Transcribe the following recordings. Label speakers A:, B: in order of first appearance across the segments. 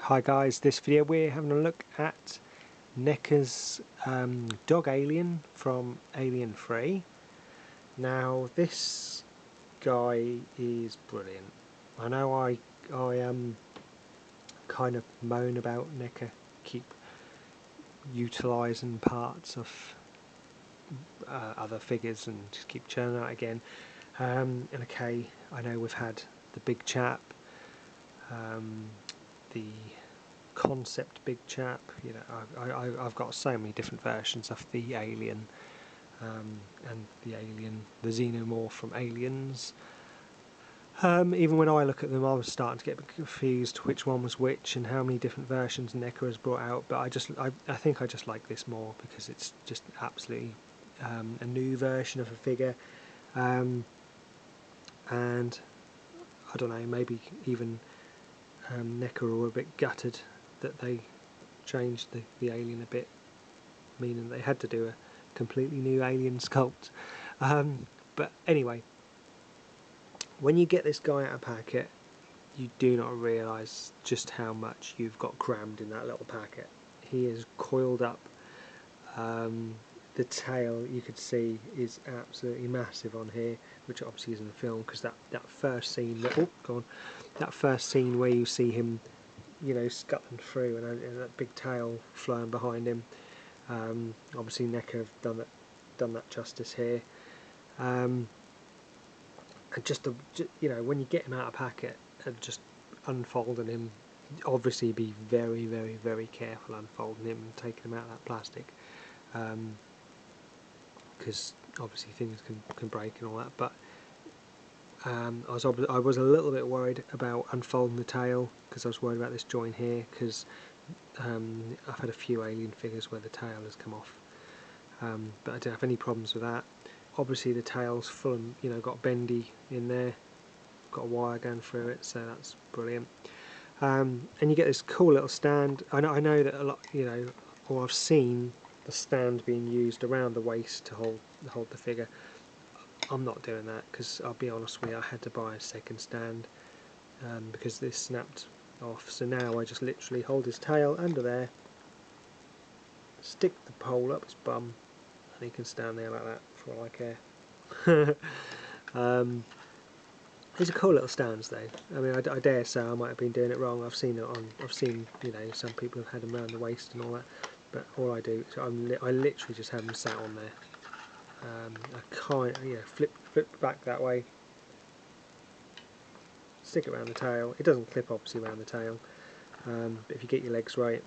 A: Hi guys, this video we're having a look at Neca's Dog Alien from Alien 3. Now this guy is brilliant. I know I kind of moan about Neca keep utilising parts of other figures and just keep churning out again. And okay, I know we've had the big chap, the concept big chap, you know, I've got so many different versions of the alien, and the alien, the xenomorph from Aliens. Even when I look at them I was starting to get confused which one was which and how many different versions Neca has brought out, but I think I just like this more because it's just absolutely a new version of a figure, and I don't know, maybe even Neca were a bit gutted that they changed the alien a bit, meaning they had to do a completely new alien sculpt. But anyway, when you get this guy out of packet, you do not realise just how much you've got crammed in that little packet. He is coiled up. The tail, you could see, is absolutely massive on here, which obviously isn't a film, because that first scene, that first scene where you see him, you know, scuttling through and that big tail flowing behind him. Obviously Neca have done that justice here. And just you know, when you get him out of packet and just unfolding him, obviously be very, very, very careful unfolding him and taking him out of that plastic, because obviously things can break and all that. But I was a little bit worried about unfolding the tail, because I was worried about this joint here, because I've had a few alien figures where the tail has come off, but I don't have any problems with that. Obviously the tail's full and, you know, got bendy in there, got a wire going through it, so that's brilliant. And you get this cool little stand. I know that a lot, you know, or I've seen the stand being used around the waist to hold the figure. I'm not doing that, because I'll be honest with you, I had to buy a second stand because this snapped off. So now I just literally hold his tail under there, stick the pole up his bum, and he can stand there like that for all I care. These are cool little stands though. I mean, I dare say I might have been doing it wrong. I've seen, you know, some people have had them around the waist and all that, but all I do is I literally just have them sat on there. I can't, you know, flip back that way, stick it around the tail. It doesn't clip obviously around the tail, but if you get your legs right,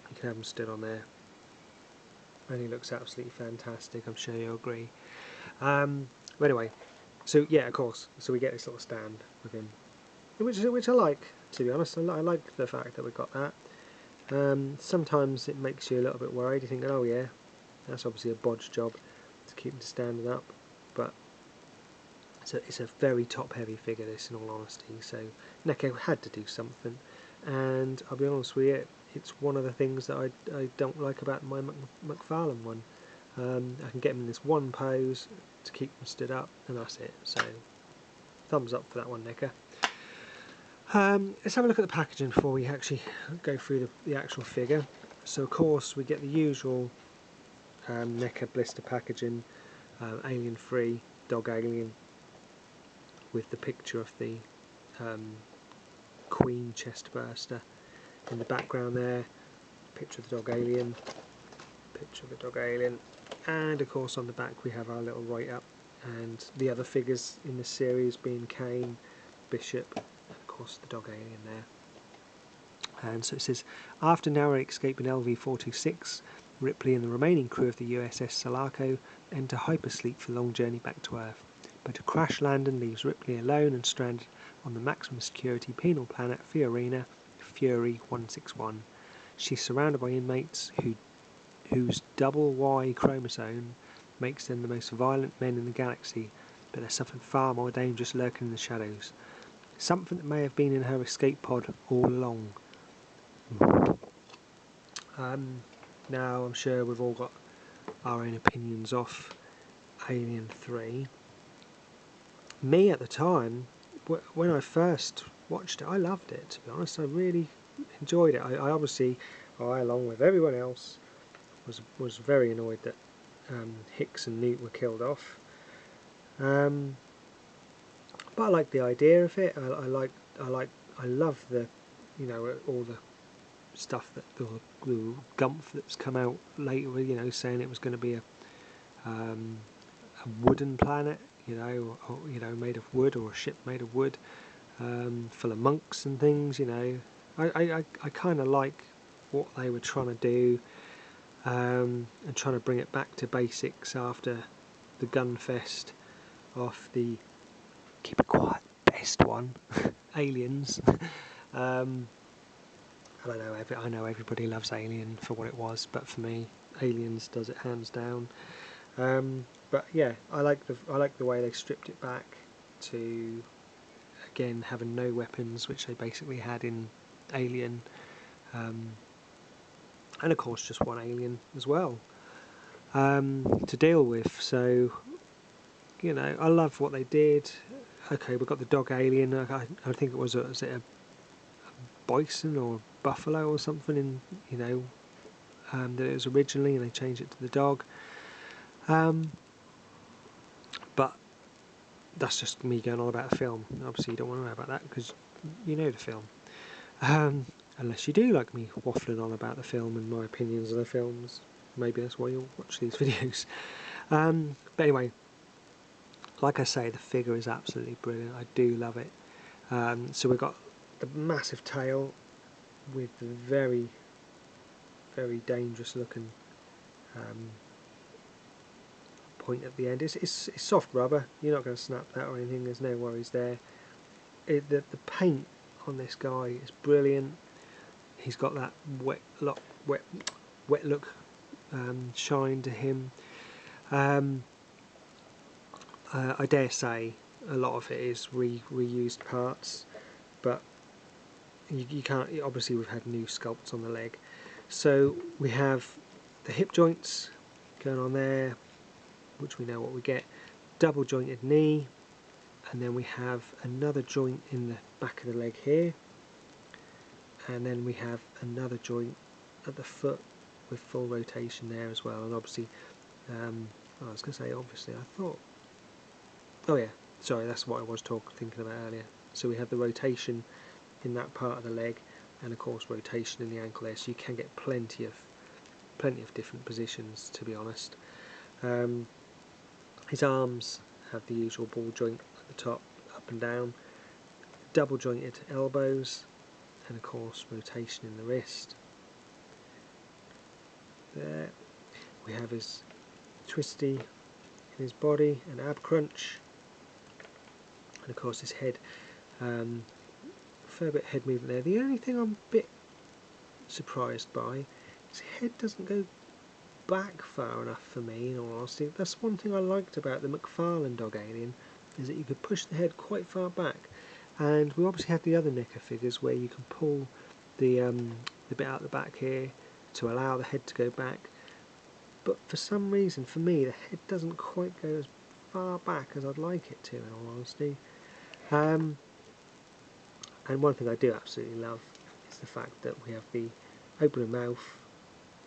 A: you can have them stood on there, and he looks absolutely fantastic. I'm sure you'll agree. But anyway, so yeah, of course, so we get this little stand with him, which I like, to be honest. I like the fact that we've got that. Sometimes it makes you a little bit worried. You think, oh yeah, that's obviously a bodge job to keep him standing up, but it's a very top heavy figure, this, in all honesty, so Neca had to do something, and I'll be honest with you, it's one of the things that I don't like about my McFarlane one. I can get him in this one pose to keep him stood up, and that's it. So thumbs up for that one, Neca. Let's have a look at the packaging before we actually go through the actual figure. So of course we get the usual Neca blister packaging, Alien 3, Dog Alien, with the picture of the Queen chest burster in the background there, picture of the Dog Alien, picture of the Dog Alien, and of course on the back we have our little write-up and the other figures in this series being Kane, Bishop, and of course the Dog Alien there. And so it says, after narrowly escaping LV-426, Ripley and the remaining crew of the USS Sulaco enter hypersleep for the long journey back to Earth. But a crash landing leaves Ripley alone and stranded on the maximum security penal planet Fiorina, Fury 161. She's surrounded by inmates whose double Y chromosome makes them the most violent men in the galaxy, but there's something far more dangerous lurking in the shadows. Something that may have been in her escape pod all along. Now I'm sure we've all got our own opinions of Alien 3. Me at the time, when I first watched it, I loved it, to be honest. I really enjoyed it. I obviously, along with everyone else, was very annoyed that Hicks and Newt were killed off. But I like the idea of it. I love the, you know, all the stuff that the gumph that's come out later, you know, saying it was going to be a wooden planet, you know, or you know, made of wood, or a ship made of wood, full of monks and things, you know. I kind of like what they were trying to do, and trying to bring it back to basics after the Gunfest of the, keep it quiet, best one, Aliens. I know everybody loves Alien for what it was, but for me, Aliens does it hands down. But yeah, I like the way they stripped it back to, again, having no weapons, which they basically had in Alien, and of course just one alien as well to deal with. So, you know, I love what they did. Okay, we've got the dog alien. I think it was a bison or buffalo or something, in, you know, that it was originally, and they changed it to the dog. But that's just me going on about the film. Obviously you don't want to know about that because you know the film, unless you do like me waffling on about the film and my opinions of the films. Maybe that's why you'll watch these videos. But anyway, like I say, the figure is absolutely brilliant. I do love it. So we've got the massive tail with the very, very dangerous looking point at the end. It's soft rubber. You're not going to snap that or anything. There's no worries there. The paint on this guy is brilliant. He's got that wet look shine to him. I dare say a lot of it is reused parts, but you can't. Obviously, we've had new sculpts on the leg, so we have the hip joints going on there, which we know what we get. Double jointed knee, and then we have another joint in the back of the leg here, and then we have another joint at the foot with full rotation there as well. And obviously, I was going to say obviously, I thought, oh yeah, sorry, that's what I was thinking about earlier. So we have the rotation in that part of the leg, and of course rotation in the ankle there, so you can get plenty of different positions, to be honest. His arms have the usual ball joint at the top, up and down, double jointed elbows, and of course rotation in the wrist. There we have his twisty in his body and ab crunch, and of course his head, fair bit of head movement there. The only thing I'm a bit surprised by, his head doesn't go back far enough for me, in all honesty. That's one thing I liked about the McFarlane Dog Alien, is that you could push the head quite far back. And we obviously had the other Neca figures where you can pull the bit out the back here to allow the head to go back, but for some reason, for me, the head doesn't quite go as far back as I'd like it to, in all honesty. And one thing I do absolutely love is the fact that we have the opening mouth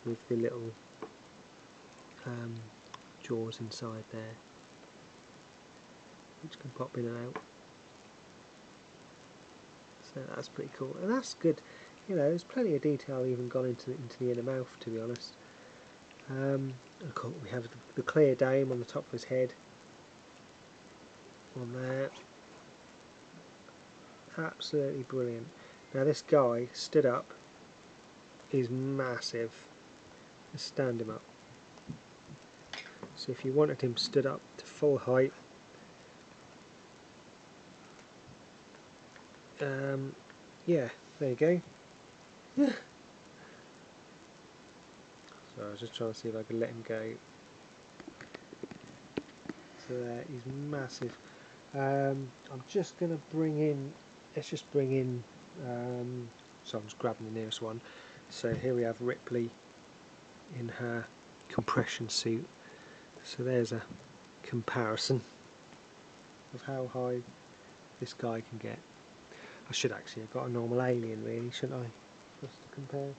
A: with the little jaws inside there, which can pop in and out. So that's pretty cool, and that's good. You know, there's plenty of detail even gone into the inner mouth, to be honest. Of course, we have the clear dome on the top of his head, on there. Absolutely brilliant. Now this guy stood up is massive. Let's stand him up. So if you wanted him stood up to full height, yeah, there you go. So I was just trying to see if I could let him go. So there, he's massive. I'm just going to bring in, let's just bring in, so I'm just grabbing the nearest one. So here we have Ripley in her compression suit. So there's a comparison of how high this guy can get. I should actually have got a normal alien really, shouldn't I? for us to compare.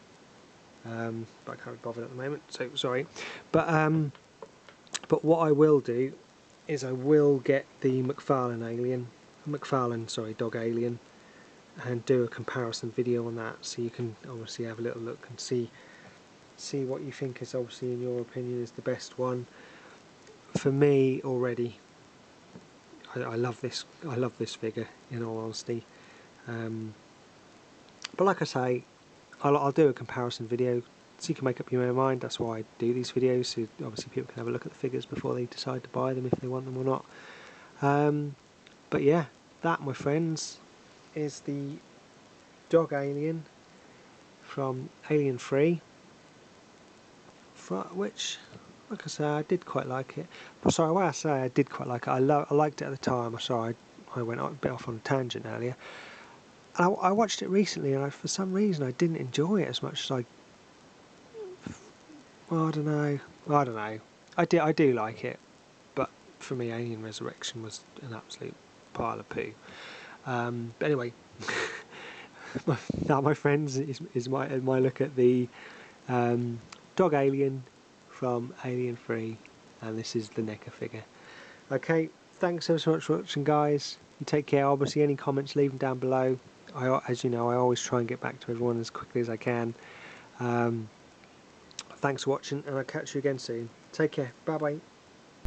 A: But I can't be bothered at the moment, so sorry. But what I will do is I will get the McFarlane Dog Alien, and do a comparison video on that, so you can obviously have a little look and see what you think is, obviously in your opinion, is the best one. For me already, I love this figure, in all honesty. But like I say, I'll do a comparison video so you can make up your own mind. That's why I do these videos, so obviously people can have a look at the figures before they decide to buy them, if they want them or not. But yeah, that, my friends, is the Dog Alien from Alien 3, which, like I say, I did quite like it. But sorry, when I say I did quite like it, I liked it at the time. Sorry, I went a bit off on a tangent earlier. And I watched it recently, and for some reason I didn't enjoy it as much as I... Well, I don't know. I do like it, but for me, Alien Resurrection was an absolute pile of poo. But anyway, now, my friends, is my look at the Dog Alien from Alien 3, and this is the Neca figure. Okay, thanks ever so much for watching, guys. You take care. Obviously, any comments, leave them down below. As you know, I always try and get back to everyone as quickly as I can. Thanks for watching, and I'll catch you again soon. Take care. Bye bye.